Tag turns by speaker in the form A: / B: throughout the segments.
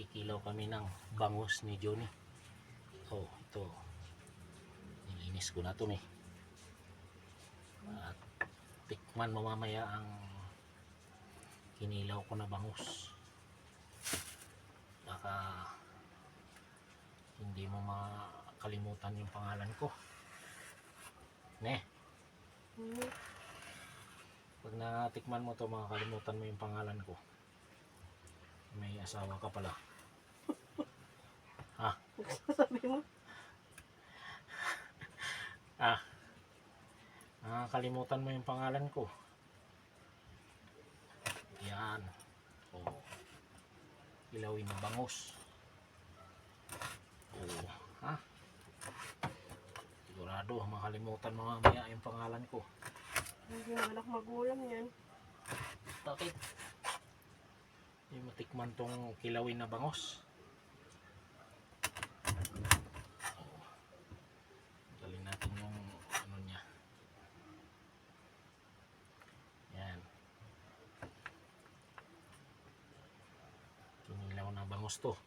A: Kikilaw kami ng bangus ni Johnny. Oh, ito. Nilinis ko na ito eh. At tikman mo mamaya ang kinilaw ko na bangus. Baka hindi mo makalimutan yung pangalan ko. Ne? Pag natikman mo to, makakalimutan mo yung pangalan ko. May asawa ka pala. Ha?
B: Sabi mo?
A: Nakakalimutan mo yung pangalan ko. Yan. Oh. Kilawin na bangus. Oh, ha? Sigurado makalimutan mo mamaya yung pangalan ko.
B: Hindi naman ako magulang yan.
A: Bakit? Hindi matikman tong kilawin na bangus. Oh. Galing natin yung ano niya. Yan. Kinilaw na bangus to.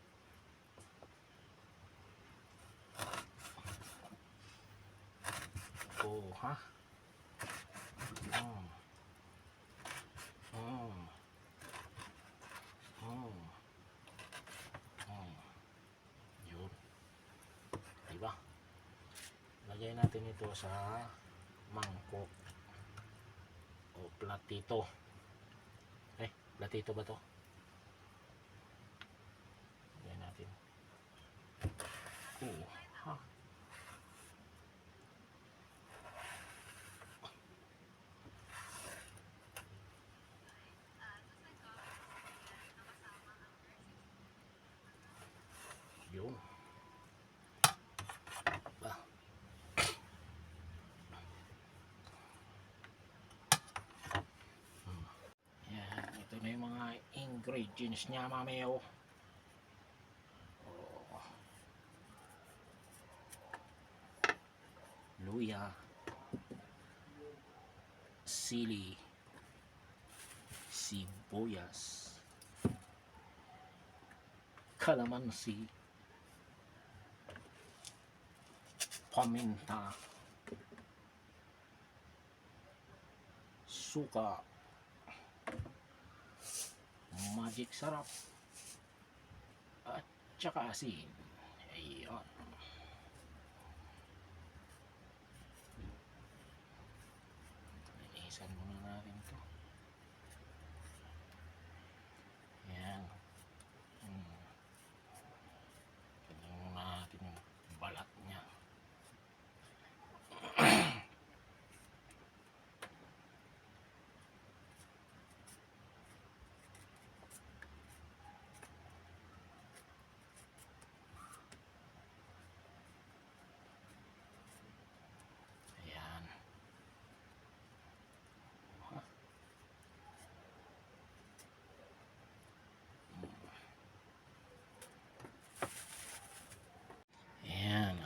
A: Oh, ha? Yun. Diba? Lagay natin ito sa mangkok o platito. Platito ba to? Lagay natin. Oh, ha? Yun. Ba. Yan. Ito na yung mga ingredients niya, mameo. Oh. Luya. Sili. Sibuyas. Kalamansi. Paminta, suka, magic sarap, at saka asin. Ayan. Linisan muna natin ito. Ayan. Tignan muna natin yung balat niya.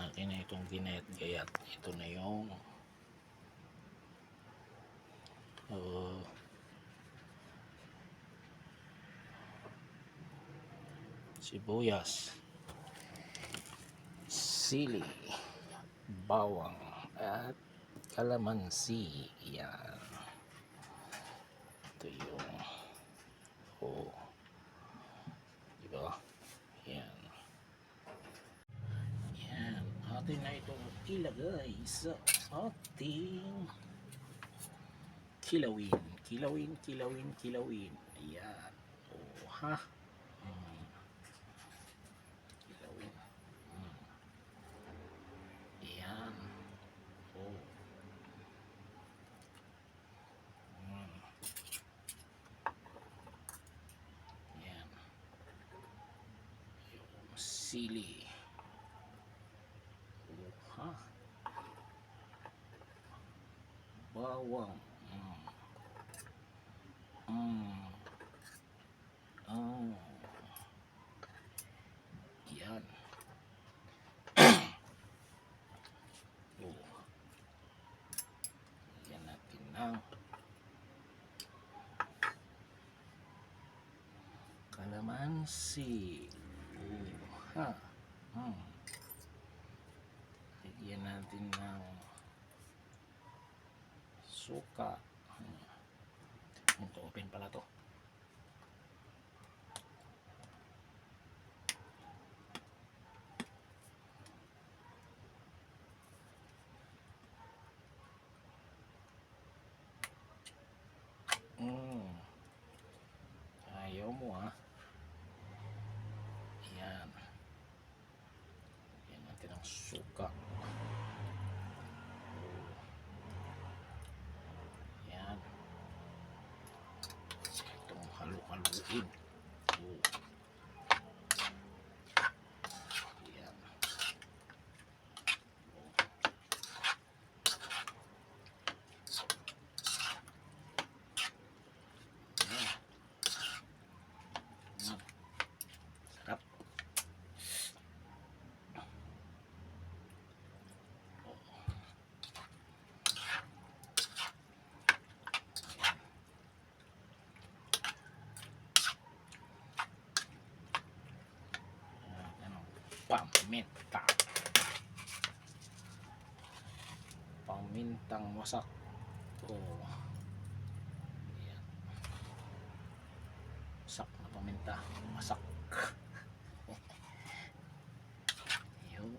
A: Akin na itong ginayat-gayat. Ito na yung sibuyas, sili, bawang, at kalamansi. Yan. Ito yung diba? Yan. Yan. Atin na itong ilagay sa ating kilawin. Kilawin. Ayan. Oh, ha? Kilawin. Ayan. Oh. Ayan. Yung sili. Oh, ha? Bawang. Yan. Yan natin ng kalamansi. Ha. Hmm. Lagyan natin ng suka. Ito, open pala to. Ayaw mo ha. Ayan. Lagyan natin ng suka. Ayan. Itong halu-haluin. Ayan. Sarap. Paminta. Pamintang wasak. Oh. Ayan. Wasak na paminta. Wasak. Yun.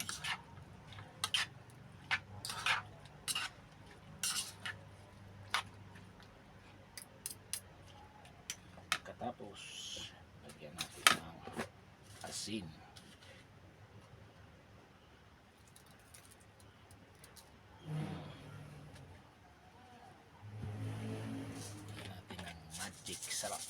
A: Pagkatapos, lagyan natin ng asin. Lagyan natin ng magic sarap.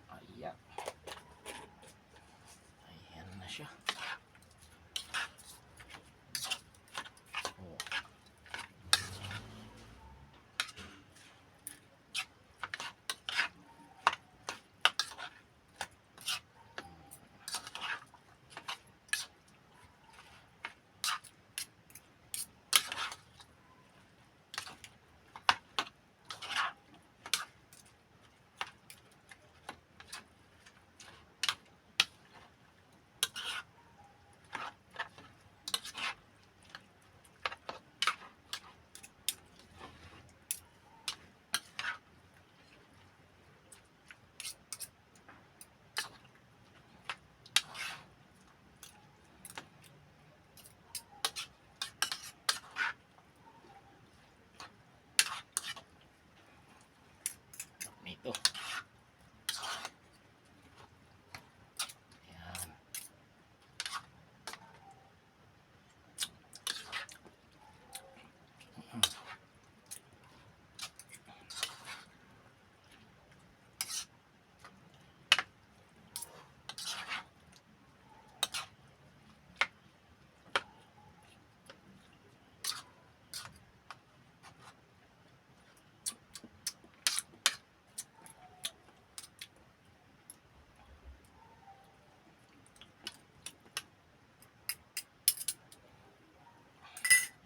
A: Ayan. Ayan na siya. Oh. Nito. Ayan.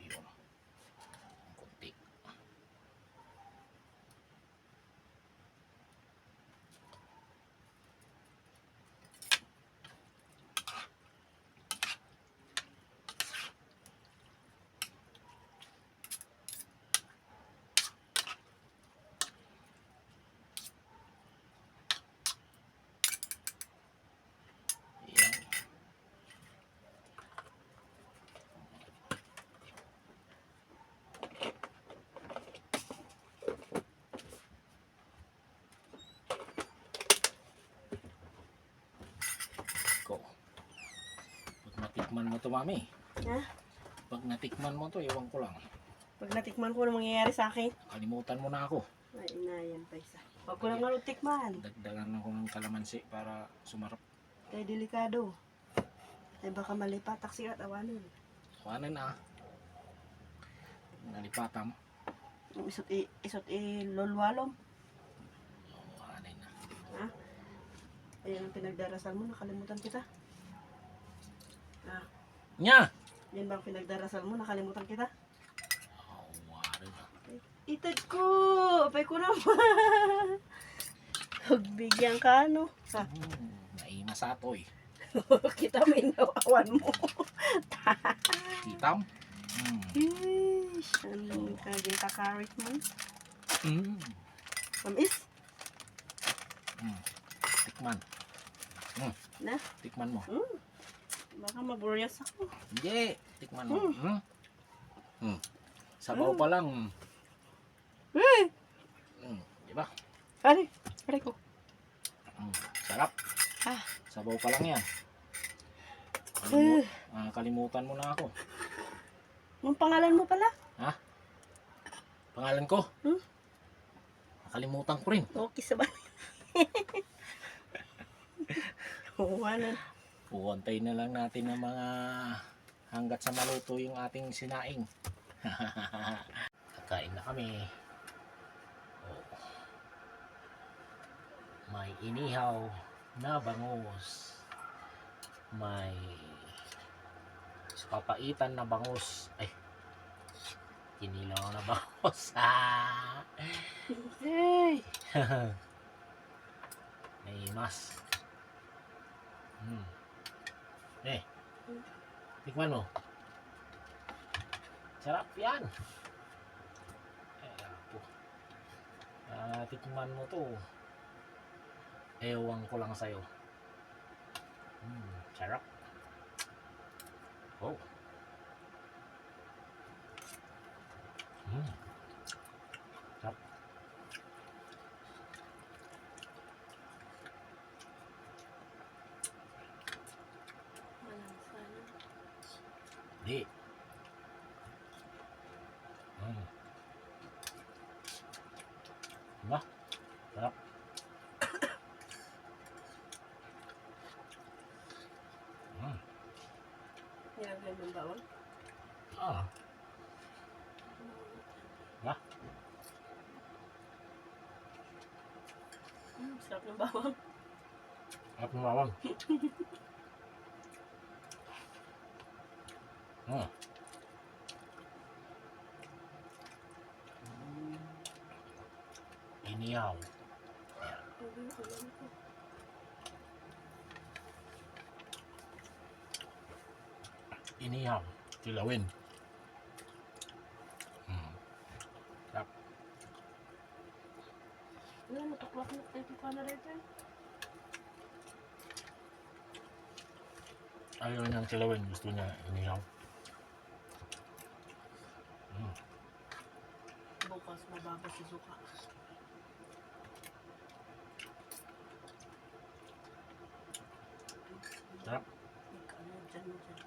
A: Yun. Kunti. Ayan. Ko. Pag natikman mo to, mami.
B: Ha?
A: Pag natikman mo to, ewan ko lang.
B: Pag natikman ko, ano mangyayari sa akin?
A: Kalimutan mo na ako.
B: Ay, inayan pa isa. Pag ko lang tikman.
A: Dagdagan ako ng kalamansi para sumarap.
B: Kaya delikado. Ay baka malipat, taksi at awanin.
A: Kuhanan na. Nalipatam.
B: Yung isot lolwalom.
A: Kuhanan na.
B: Ha? Ayan ang pinagdarasal mo, nakalimutan kita. Ha?
A: Nya!
B: Yan bang pinagdarasal mo, nakalimutan kita?
A: Kuhanan na.
B: Okay. Itad ko. Apay ko naman. Bigyan ka, no? Ha?
A: Naimasatoy.
B: Kita may nawawan mo.
A: Kitam.
B: Ish, anong kaging kakarit mo? Mamis?
A: Tikman.
B: Na?
A: Tikman mo.
B: Baka maburyas ako.
A: Hindi. Tikman mo. Sabaw pa lang. Diba?
B: Ari, ari ko.
A: Sarap.
B: Ah.
A: Sabaw pa lang yan. Kalimutan mo na ako.
B: Anong pangalan mo pala?
A: Ha? Pangalan ko?
B: Hmm?
A: Nakalimutan ko rin.
B: Okay sa ba? Oo, ano?
A: Puwantay na lang natin ng mga hanggat sa maluto yung ating sinaing. Kakain na kami. Oh. May inihaw na bangus. May papaitan na bangus. Ay, kinilaw na bangus. Hey. May mas. Tikman mo. Sarap yan. Tikman mo to. Ewan ko lang sa'yo. Sarap. Oh. Sarap. Di. Diba? Sarap.
B: Nilagyan ng bawang?
A: Diba?
B: Sarap ng bawang.
A: Sarap ng bawang. Inihaw. Inihaw. Kilawin. Sarap.
B: Wala, natuklak na tayo pa na rin.
A: Ayaw niyang kilawin. Gusto niya inihaw.
B: Bukas mababa si suka.
A: Sarap.
B: Ano dyan mo dyan?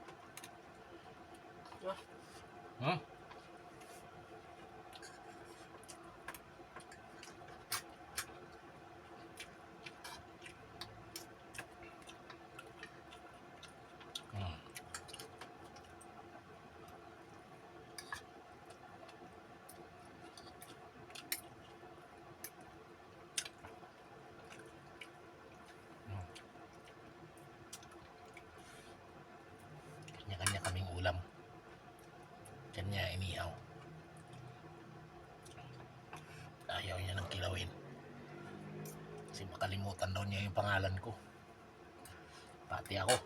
A: Kanya-kanya kaming ulam. Kanya inihaw. Ayaw niya ng kilawin. Kasi makalimutan daw niya yung pangalan ko. Pati ako.